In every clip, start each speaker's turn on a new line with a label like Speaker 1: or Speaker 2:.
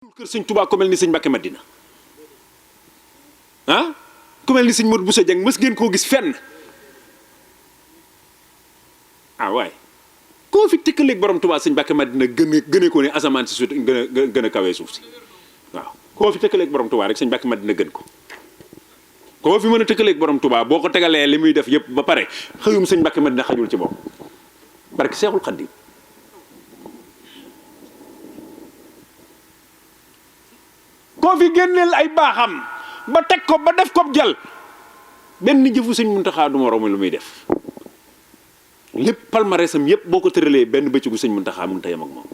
Speaker 1: kër sëñ Touba ku mel ni sëñ Mbacke Madina ah ku mel ni sëñ Modou Bousso Dieng mës ngeen koo gis fenn ah waay koo fi tëkkaleeg borom Touba sëñ Mbacke Madina gëne ko ne asamaan si suuf gën a kawee suuf si waaw koo fi tëkkaleeg borom Touba rek sëñ Mbacke Madina gën ko koo fi mën a tëkkaleeg borom Touba boo ko tegalee li muy def yëpp ba pare xëyum sëñ Mbacke Madina xajul ci bopp barke Seexul Xaddim koo fi génneel ay baaxam ba teg ko ba def ko jal benn jëfu sëñ Muntaxa du moroom lu muy def lépp palmarèsam yépp boo ko tëralee benn bëccëgu sëñ Muntaxa mënut a yem ak moom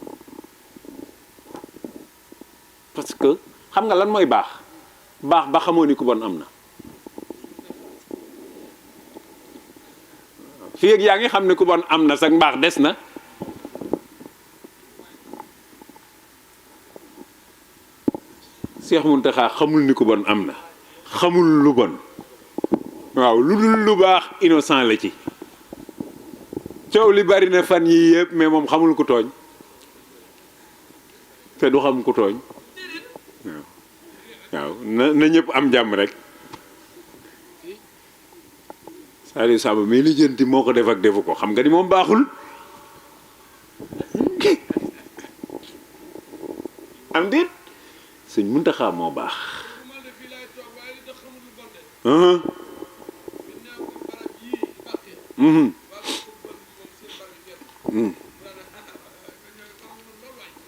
Speaker 1: parce que xam nga lan mooy baax ba xamoo ni ku bon am na fii ak yaa ngi xam ne ku bon am na sax mbaax des na Seex Muntaxa xamul ni ku bon am na xamul lu bon waaw lu dul lu baax innocent la ci coow li bari na fan yii yëpp mais moom xamul ku tooñ te du xam ku tooñ waaw na ñëpp am jàmm rek Saliou Samb mais lijjanti moo ko def ak defu ko xam nga ni moom baaxul am déet sëñ Muntaxa moo baax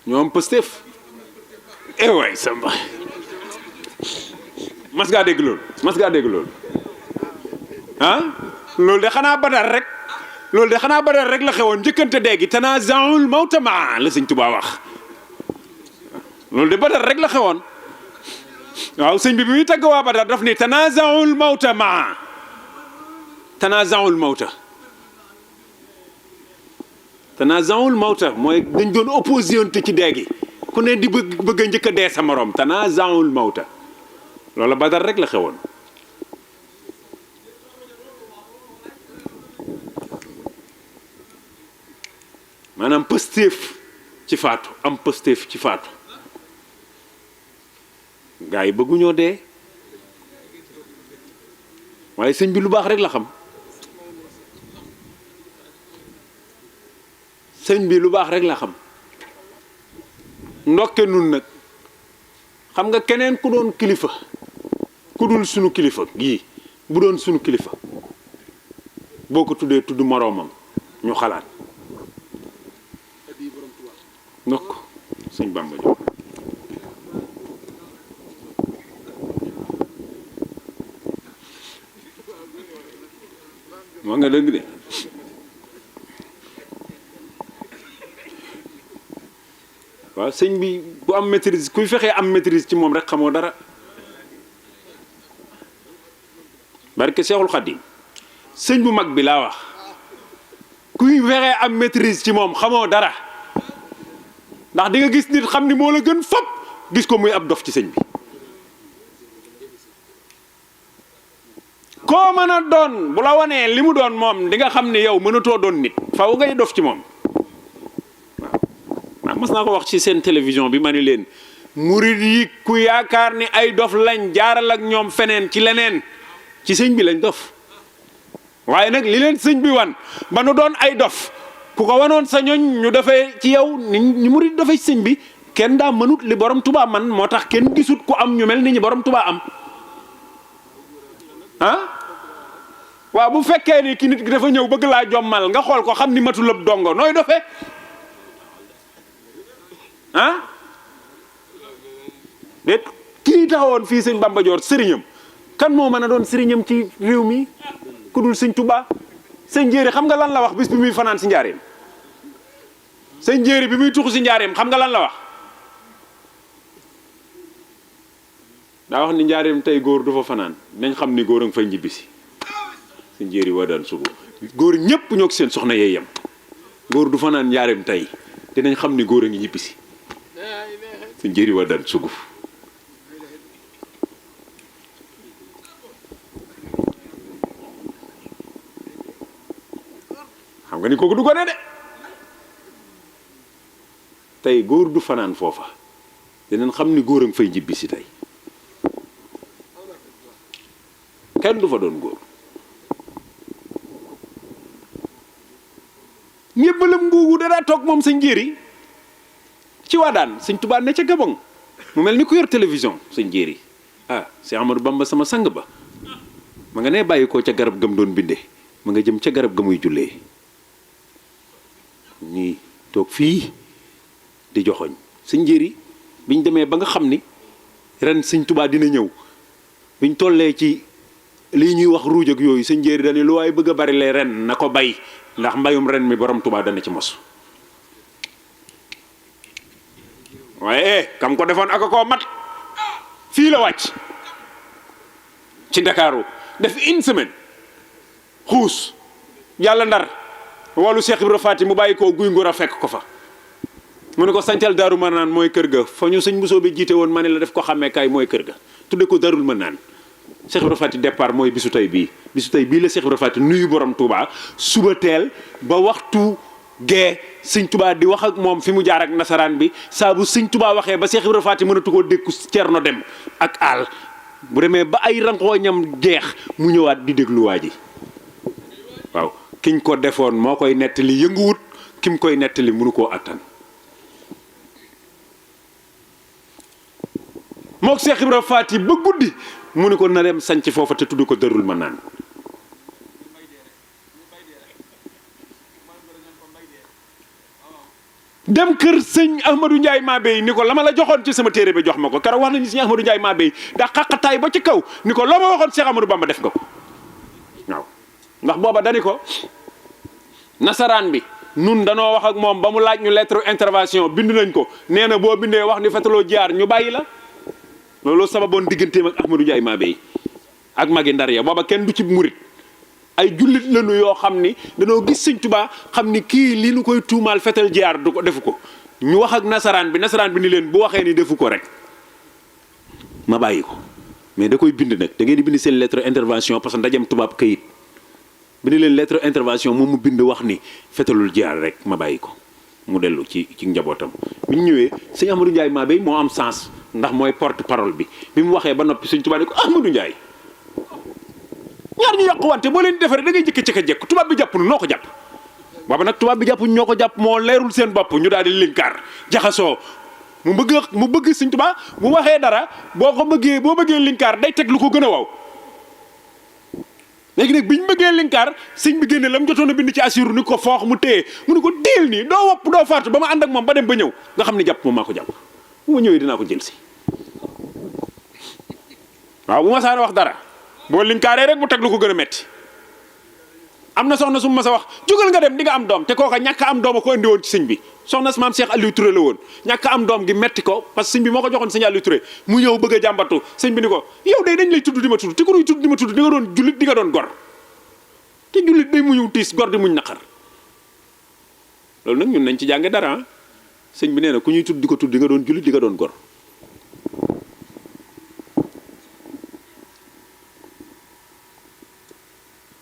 Speaker 1: ñoom Pastef waay samba mas ngaa dégg loolu ah loolu de xanaa badar rek la xewoon njëkkante déggi tanazaul mawtama la sëñ Tuubaa wax loolu de badar rek la xewoon waaw sëñ bi muy tagg waa badar daf ni tanazaul mawta mooy dañ doon opposition ci dee gi ku ne di bëgg a njëkk a dee sa morom tanazaul mawta loolu badar rek la xewoon maanaam Pastef ci faatu am Pastef ci faatu gaa yi bëgguñoo dee waaye sëñ bi lu baax rek la xam ndokke nun nag xam nga keneen ku doon kilifa ku dul sunu kilifa gii bu doon sunu kilifa boo ko tuddee tudd moroomam ñu xalaat ndokk sëñ Bamba Diop moo nga dëgg de waaw sëñ bi bu am maîtrise kuy fexee am maîtrise ci moom rek xamoo dara barke Seexul Xaddim sëñ bu mag bi laa wax kuy fexee am maîtrise ci moom xamoo dara ndax di nga gis nit xam ni moo la gën fop gis ko muy ab dof ci sëñ bi koo mën a doon bu la wanee li mu doon moom di nga xam ni yow mënatoo doon nit faw ngay dof ci moom waaw mas naa ko wax ci seen télévision bi ma ni leen murid yi ku yaakaar ni ay dof lañ jaaral ak ñoom feneen ci leneen ci sëñ bi lañ dof waaye nag li leen sëñ bi wan ba nu doon ay dof ku ko wanoon sa ñoñ ñu defee ci yow ni murid dafay sëñ bi kenn daa mënut li borom Tuubaa man moo tax kenn gisut ku am ñu mel ni ñi borom Tuubaa am ah waaw bu fekkee ni ki nit ki dafa ñëw bëgg laa jommal nga xool ko xam ni matul ab dongo nooy dofee ah déet kii taxawoon fii sëñ Bamba Dior sëriñam kan moo mën a doon sëriñam ci réew mi ku dul sëñ Tuubaa sëñ Jéeri xam nga lan la wax bis bi muy fanaan si njaareem sëñ Jéeri bi muy tuxu si njaareem xam nga lan la wax daa wax ni njaareem tey góor du fa fanaan nañ xam ni góor a nga fay ñibbisi sëñ Jéeri waa daan sugu góor ñépp ñoo seen soxna yee yem góor du fanaan njaareem tey dinañ xam ni góor a ngi ñibbisi sëñ Jéeri waa daan sugu xam nga ni kooku du ko ne de tey góor du fanaan foofa dinañ xam ni góor a nga fay jibbi si tey kenn du fa doon góor. ñébbalam nguugu danaa toog moom sëñ Jéeri ci Wadaan sëñ Tuubaa ne ca Gabon mu mel ni ku yor télévision sëñ Jéeri ah Cheikh Amadou Bamba sama sang ba ma nga ne bàyyi ko ca garab gam doon binde ma nga jëm ca garab ga muy jullee ñii toog fii di joxoñ sëñ Jéeri biñ demee ba nga xam ni ren sëñ Tuubaa dina ñëw biñ tollee ci lii ñuy wax ruuj ak yooyu sëñ Jéeri dañu lu waaye bëgg a bari lee ren na ko bay ndax mbayum ren mi borom Tuubaa dana ci mos waaye kam ko defoon aka koo mat fii la wàcc ci Ndakaaru def une semaine xuus yàlla Ndar wolu Cheikh Ibra Faati mu bàyyi koo guy ngóor a fekk ko fa mu ne ko sancal Daaru Marnaan mooy kër ga fa ñu sëñ Bousso bi jiite woon ma ne la def ko xàmmee kaay mooy kër ga tudde ko Daarul Marnaan Cheikh Ibra Faati départ mooy bisu tey bii la Cheikh Ibra Faati nuyu borom Touba suba teel ba waxtu gee sëñ Touba di wax ak moom fi mu jaar ak nasaraan bi saa bu sëñ Touba waxee ba Cheikh Ibra Faati mënatu koo dékku Cerno dem ak àll bu demee ba ay ranqooñam jeex mu ñëwaat di déglu waa ji waaw kiñ ko defoon moo koy nettali yënguwut kim koy nettali mënu koo attan mook Cheikh Ibra Faati ba guddi mu ne ko na dem sanc foofa te tudd ko Daarul Marnaan dem kër sëñ Ahmadou Ndiaye Mabéy ni ko la ma la joxoon ci sama téere bi jox ma ko keroog wax nañu sëñ Ahmadou Ndiaye Mabéy daa xaqataay ba ci kaw ni ko loo ma waxoon Cheikh Amadou Bamba def nga ko waaw ndax booba dani ko nasaraan bi nun danoo wax ak moom ba mu laaj ñu lettre intervention bind nañ ko nee na boo bindee wax ni fetaloo jaar ñu bàyyi la loolu sababoon digganteem ak Ahmadou Ndiaye Mabéy ak magi Ndar ya booba kenn du ci murit ay jullit lañu yoo xam ni danoo gis sëñ Tuubaa xam ni kii li nu koy tuumaal fetal jaar du ko defu ko ñu wax ak nasaraan bi ni leen bu waxee ni defu ko rek ma bàyyi ko mais da koy bind nag da ngeen di bind seen lettre intervention parce que ndajem tubaab kayit bind leen lettre intervention moom mu bind wax ni fetalul jaar rek ma bàyyi ko mu dellu ci njabootam bi ñu ñëwee sëñ Ahmadou Ndiaye Mabéy moo am sens ndax mooy porte parole bi mu waxee ba noppi sëñ Tuubaa ni ko Ahmadou Ndiaye ñaar ñu yàquwante boo leen defaree da ngay jëkk jekk tubaab bi jàppul noo ko jàpp booba nag tubaab bi jàppuñ ñoo ko jàpp moo leerul seen bopp ñu daal di linkaar jaxasoo mu bëgg sëñ Tuubaa bu waxee dara boo bëggee linkaar day teg lu ko gën a waw léegi nag biñ bëggee linkaar sëñ bi génne la mu jotoon a bind ci assur ni ko foox mu téye mu ne ko déel nii doo wopp doo faatu ba ma ànd ak moom ba dem ba ñëw nga xam ne jàpp moom maa ko jàpp bu ma ñëwee dinaa ko jël si waaw bu ma saana wax dara boo linkaaree rek mu teg lu ko gën a metti am na soxna su ma sa wax jógal nga dem di nga am doom te kooka ñàkk am doom a ko indi woon ci sëñ bi soxna si maam Cheikh Aliou Touré la woon ñàkk am doom gi metti ko parce que sëñ bi moo ko joxoon sëñ Aliou Touré mu ñëw bëgg a jàmbatu sëñ bi ni ko yow day dañ lay tudd di ma tudd te ku ñuy tudd di ma tudd di nga doon jullit di nga doon gor te jullit day muñu tiis gor di muñ naqar loolu nag ñun nañ ci jànge dara sëñ bi nee na ku ñuy tudd di ko tudd di nga doon jullit di nga doon gor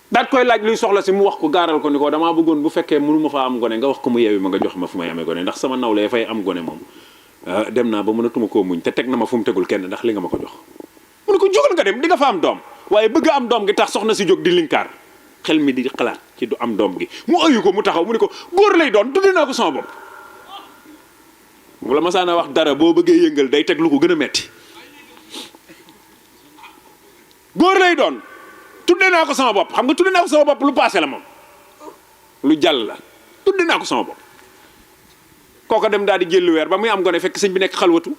Speaker 1: daat koy laaj luy soxla si mu wax ko gaaral ko ni ko damaa bëggoon bu fekkee mënu ma faa am gone nga wax ko mu yeewi ma nga jox ma fu may amee gone ndax sama nawlee fay am gone moom dem naa ba mënatuma koo muñ te teg na ma fu mu tegul kenn ndax li nga ma ko jox mu ne ko jógal nga dem di nga fa am doom waaye bëgg am doom gi tax soxna si jóg di linkaar xel mi di xalaat ci du am doom gi mu ayu ko mu taxaw mu ne ko góor lay doon tudde naa ko sama bopp bu la masaana wax dara boo bëggee yëngal day teg lu ko gën a metti góor lay doon tudde naa ko sama bopp xam nga tudde naa ko sama bopp lu passé la moom lu jàll la tudde naa ko sama bopp kooka dem daal di jël weer ba muy am gone fekk sëñ bi nekk xalwatu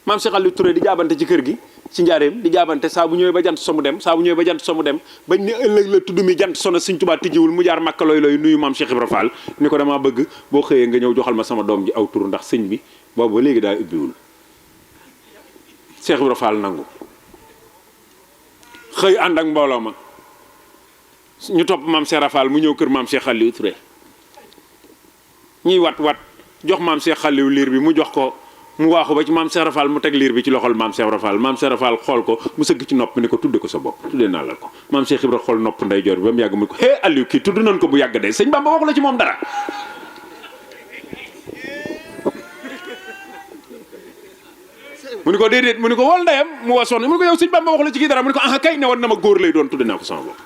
Speaker 1: maam Cheikh Aliou Touré di jaabante ci kër gi ci njaareem di jaabante saa bu ñëwee ba jant so mu dem saa bu ñëwee ba jant so mu dem bañ ne ëllëg la tudd mi jant sona sëñ Tuubaa tijjiwul mu jaar Makka looy nuyu maam Cheikh Ibra Fall ni ko damaa bëgg boo xëyee nga ñëw joxal ma sama doom ji aw tur ndax sëñ bi boobu ba léegi daa ubbiwul Cheikh Ibra Fall nangu xëy ànd ak mbooloo ma ñu topp maam Cheikh Rafal mu ñëw kër maam Cheikh Aliou Touré ñuy wat jox maam Cheikh Aliou liir bi mu jox ko mu waaxu ba ci maam Cheikh Rafal mu teg liir bi ci loxol maam Cheikh Rafal maam Cheikh Rafal xool ko mu sëgg ci nopp ni ko tudde ko sa bopp tudde naa la ko maam Cheikh Ibra xool nopp nday joor bi ba mu yàgg mu ko hé Aliou kii tudd nañ ko bu yàgg de sëñ Bamba waxu la ci moom dara mu ni ko déedéet mu ni ko wol ndeyam mu wa soxna mu ni ko yow sëñ Bamba wax la ci kii dara mu ni ko ah kay ne woon na ma góor lay doon tudde naa ko sama bopp.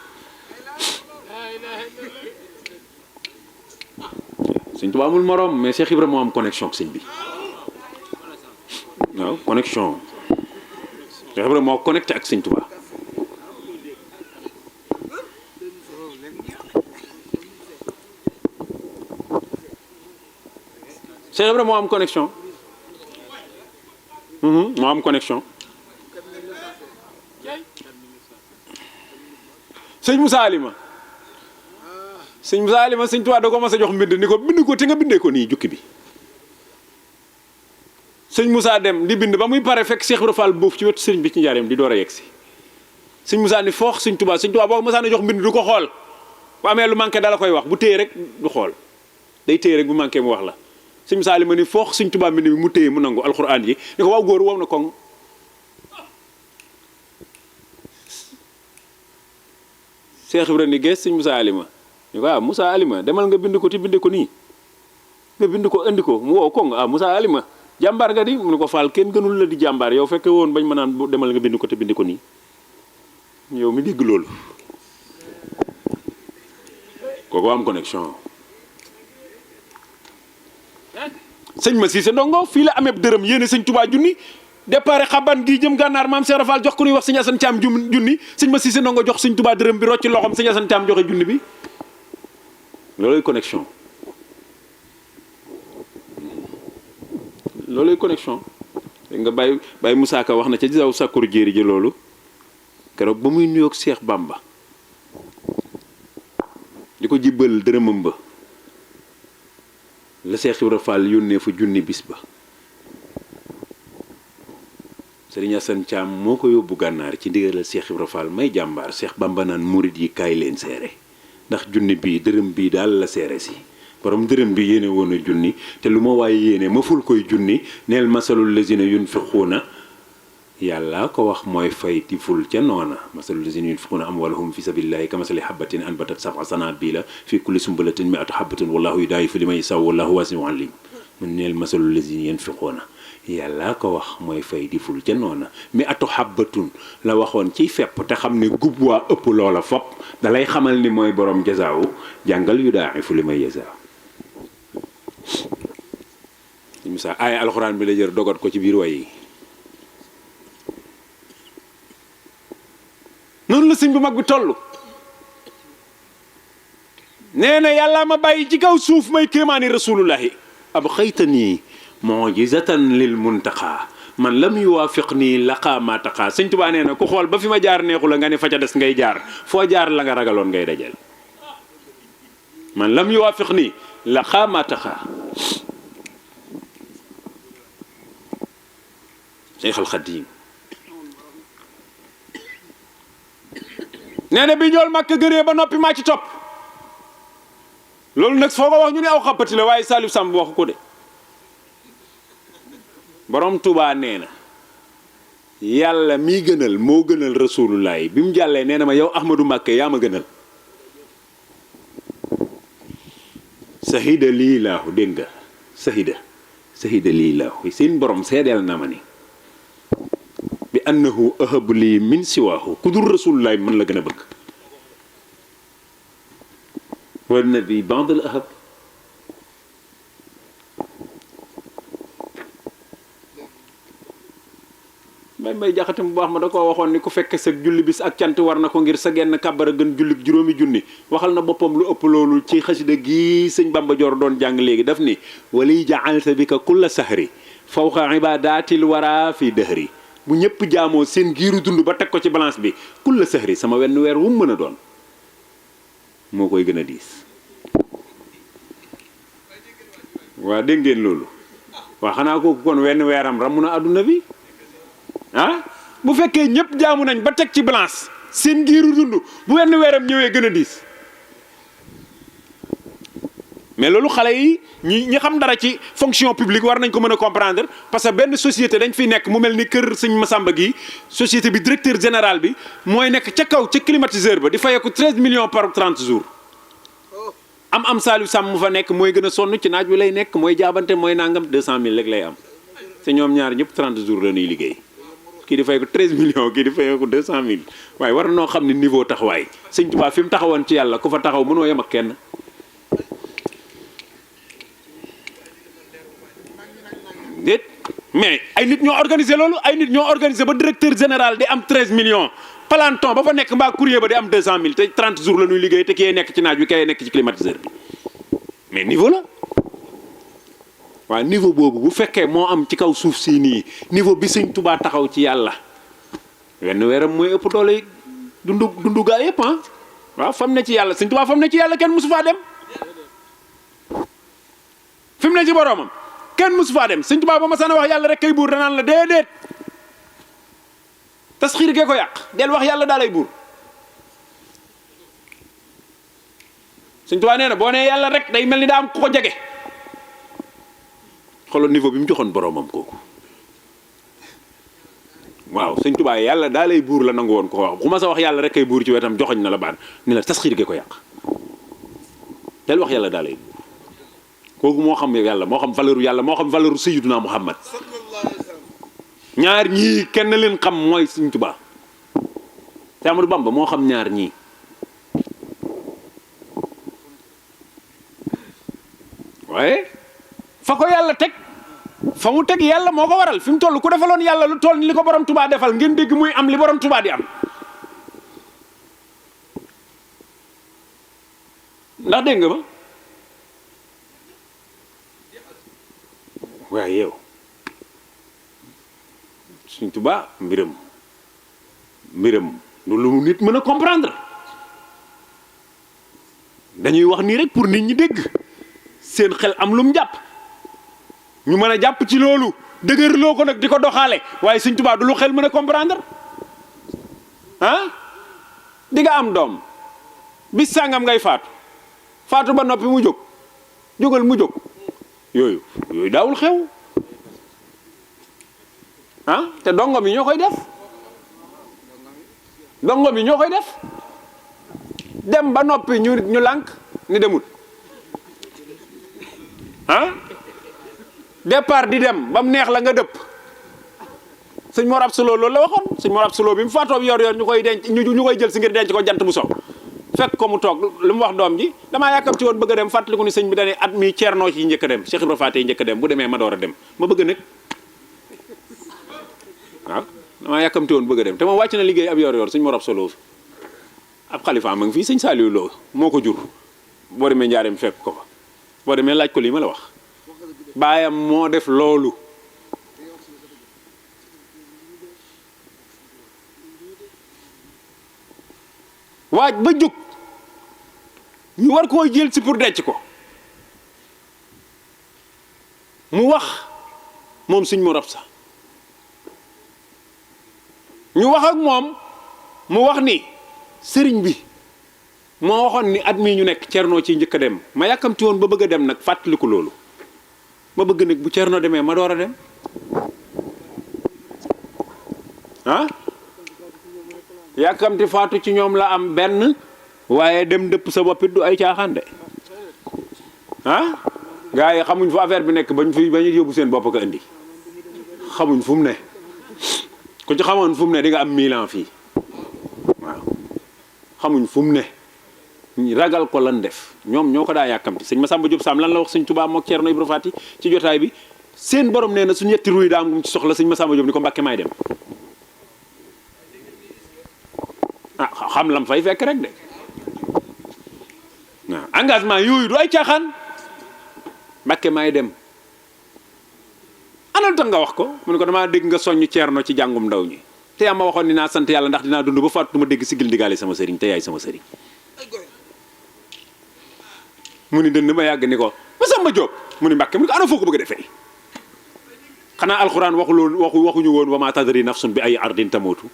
Speaker 1: sëñ Tuubaa amul morom mais Cheikh Ibrahima moo am connexion ak sëñ bi waaw connexion Cheikh Ibrahima moo connecté ak sëñ Tuubaa. Cheikh Ibrahima moo am connexion moo am connexion. sëñ Moussa Alima sëñ Moussa Alima sëñ Tuubaa da ko mas a jox mbind ni ko bind ko te nga bindee ko nii jukki bi. sëñ Moussa dem di bind ba muy pare fekk Cheikh Ibra Fall boofu ci wetu sëriñ bi ci njaareem di door a yegg si sëñ Moussa ni foox sëñ Tuubaa boo Moussa na jox mbind du ko xool bu amee lu manqué dala koy wax bu téye rek du xool day téye rek bu manqué mu wax la. sëñ Moussa Alima ni foox sëñ Tuubaa mbind mi mu téye mu nangu alxuraan yi ni ko waaw góor wow na koŋ. Cheikh Ibra ni gees sëñ Moussa Alima ni ko ah Moussa Alima demal nga bind ko te bind ko nii nga bind ko andi ko mu wow koŋ ah Moussa Alima jàmbaar nga di mu ne ko Fall kenn gënul la di jàmbaar yow fekke woon bañ ma naan demal nga bind ko te bind ko nii yow mi dégg loolu kooku am connexion. sëñ ma Cissé Ndongo fii la amee dërëm yéene sëñ Touba junni départ xaban gi jëm gànnaar maam Cheikh Rafal jox ko ñuy wax sëñ Assane Thiam junni sëñ ma Cissé Ndongo jox sëñ Touba dërëm bi rocc loxoom sëñ Assane Thiam joxe junni bi looluy connexion. looluy connexion nga bàyyi Moussa Ka wax na ca jaw sàkkur jéeri ji loolu keroog ba muy nuyoog Cheikh Bamba di ko jibbal dërëmam ba la Cheikh Ibra Fall yónnee fa junni bis ba Serigne Assane Thiam moo ko yóbbu gànnaar ci ndigalal Cheikh Ibra Fall may jàmbaar Cheikh Bamba naan murit yi kaay leen seere ndax junni bii dërëm bii daal la seere si borom dërëm bi yéene woon a junni te lu ma waaye yéene ma ful koy junni neel masalul lazina yunfiquuna yàlla ko wax mooy fay ti ful ca noona masalul lazina yunfiquuna amwaalahum fi sabilillahi kamasali habatin anbatat sab'a sanabila fi kulli sumbulatin mi'atu habatin wallahu yudaa'ifu liman yashaa wallahu waasi'un alim mun neel masalul lazina yunfiquuna yàlla ko wax mooy fay di ful ca noona mi'atu habatin la waxoon ciy fepp te xam ne gub waa ëpp loola fopp dalay xamal ni mooy borom jazaawu jàngal yudaa'ifu liman yashaa Moussa aaya alxuraan bi la jër dogat ko ci biir way yi noonu la sëñ bu mag bi toll nee na yàlla ma bàyyi ci kaw suuf may kéemaani rasulullahi ab xëytanii mujizatan lil muntaqa man lam yuwaafiq nii laqaa ma taqa sëñ Tuubaa nee na ku xool ba fi ma jaar neexu la nga ne fa ca des ngay jaar foo jaar la nga ragaloon ngay dajal man lam yuwaafiq nii laqaa ma taqa Seexal Xadiim nee na bi ñool Makka gëree ba noppi maa ci topp loolu nag foo ko wax ñu ne aw xappati la waaye Salif Samb waxu ko de borom Touba nee na yàlla mii gënal moo gënal rasulullah bi mu jàllee nee na ma yow Ahmadou Mbacké yaa ma gënal sahida lii laahu dégg nga sahida lii laahu seen borom seedeel na ma ni bi annahu ahabu lii min siwaahu ku dul rasulullah mën la gën a bëgg war na bi bandal ahab may jaxate bu baax ma da koo waxoon ni ku fekke sa julli bis ak cant war na ko ngir sa genn kàbbara gën julli juróomi junni waxal na boppam lu ëpp loolu ci xasida gi sëñ Bamba Joor doon jàng léegi daf ni wali ja'alta bika kulla sahri fawqa ibadatil wara fi dëhri bu ñëpp jaamoo seen giiru dund ba teg ko ci balance bi kulla sahri sama wenn weer wu mu mën a doon moo koy gën a diis waa dégg ngeen loolu waa xanaa kooku kon wenn weeram ramu na àdduna bi ah bu fekkee ñëpp jaamu nañ ba teg ci balance seen giiru dund bu wenn weeram ñëwee gën a diis mais loolu xale yi ñi xam dara ci fonction publique war nañ ko mën a comprendre parce que benn société dañ fiy nekk mu mel ni kër sëñ Massamba gi société bi directeur général bi mooy nekk ca kaw ca climatiseur ba di fayeeku 13 millions par 30 jours am Saliou Samb mu fa nekk mooy gën a sonn ci naaj wi lay nekk mooy jaabante mooy nangam 200 000 rek lay am te ñoom ñaar ñëpp 30 jours la ñuy liggéey kii di fay ko 13 millions kii di fay ko 200 000 waaye war noo xam ne niveau taxawaay sëñ Tuubaa fi mu taxawoon ci yàlla ku fa taxaw mënoo yem ak kenn. déet mais ay nit ñoo organisé loolu ay nit ñoo organisé ba directeur général di am 13 millions planton ba fa nekk mbaa courrier ba di am 200 000 te 30 jours la ñuy liggéey te kii nekk ci naaj bi kay nekk ci climatiseur bi mais niveau la. waaw niveau boobu bu fekkee moo am ci kaw suuf si nii niveau bi sëñ Tuubaa taxaw ci yàlla wenn weeram mooy ëpp doole dundu gaa yëpp ah waaw fam ne ci yàlla sëñ Tuubaa fam ne ci yàlla kenn musu faa dem fi mu ne ci boroomam kenn musu faa dem sëñ Tuubaa ba ma sana wax yàlla rek kay buur danaan la déedéet tasxiir gee ko yàq del wax yàlla daa lay buur sëñ Tuubaa nee na boo nee yàlla rek day mel ni daa am ku ko jege xoolal niveau bi mu joxoon boromam kooku waaw sëñ Tuubaa yàlla daa lay buur la nangu woon ko wax bu ma sa wax yàlla rek kay buur ci wetam joxoñ na la baan ni la tasxiir ge ko yàq del wax yàlla daa lay buur kooku moo xam yàlla moo xam valeur yàlla moo xam valeur Sayyiduna Muhammad ñaar ñii kenn leen xam mooy sëñ Tuubaa te Amadou Bamba moo xam ñaar ñii waaye fa ko yàlla teg fa mu teg yàlla moo ko waral fi mu toll ku defaloon yàlla lu toll ni li ko borom Tuubaa defal ngeen dégg muy am li borom Tuubaa di am ndax dégg nga ma waaye yow Sëñ Tuubaa mbiram lu nit mën a comprendre dañuy wax nii rek pour nit ñi dégg seen xel am lu mu jàpp ñu mën a jàpp ci loolu dëgërloo ko nag di ko doxaale waaye Sëñ Tuubaa du lu xel mën a comprendre ah di nga am doom bis sàngam ngay faatu ba noppi mu jógal mu jóg yooyu daawul xew ah te dongo bi ñoo koy def dem ba noppi ñu lànk ni demul ah départ di dem ba mu neex la nga dëpp sëñ Mor Absa Lo loolu la waxoon sëñ Mor Absa Lo bi mu faatoo yor ñu koy denc ñu koy jël si ngir denc ko jant bu so fekk ko mu toog lu mu wax doom ji damaa yàkkam ci woon bëgg a dem fàttaliku ni sëñ bi dañuy at mi Ceerno ci njëkk a dem Cheikh Ibra Faty njëkk a dem bu demee ma door a dem ma bëgg nag waaw damaa yàkkamti woon bëgg a dem te moom wàcc na liggéey ab yor sëñ Mor Absa Lo ab xalifa ma ngi fii sëñ Saliou Lo moo ko jur boo demee njaareem fekk ko fa boo demee laaj ko lii ma la wax baayam moo def loolu waaj ba jóg ñu war koo jël si pour denc ko mu wax moom Sëñ Mor Absa ñu wax ak moom mu wax ni sëriñ bi moo waxoon ni at mii ñu nekk Cerno ci njëkk a dem ma yàkkamti woon ba bëgg a dem nag fàttaliku loolu ma bëgg nag bu Cerno demee ma door a dem ah yàkkamti faatu ci ñoom la am benn waaye dem dëpp sa boppit du ay caaxaan de ah gars yi xamuñ fu affaire bi nekk bañ yóbbu seen bopp ko indi xamuñ fu mu ne ku ci xamoon fu mu ne di nga am 1000 ans fii waaw xamuñ fu mu ne ragal ko lan def ñoom ñoo ko daa yàkkamti sëñ Massamba Diop Sam lan la wax sëñ Tuubaa mook Ceerno Ibra Faty ci jotaay bi seen borom nee na su ñetti ruy daa am gum ci soxla sëñ Massamba Diop ni ko Mbàkke may dem ah xam lam fay fekk rek de waaw engagement yooyu du ay caaxaan Mbàkke may dem anal tax nga wax ko mu ne ko damaa dégg nga soññ Ceerno ci jàngum ndaw ñi te yaa ma waxoon ni naa sant yàlla ndax dinaa dund ba faatu ma dégg sigil ndigaale sama sëriñ te yaay sama sëriñ mu ni dënd ma yàgg ni ko Massamba Diop mu ni Mbàkke mu ni ko ana foo ko bëgg a defee xanaa alxuraan waxuñu woon wa maa tadri nafsun bi ay ardin tamootu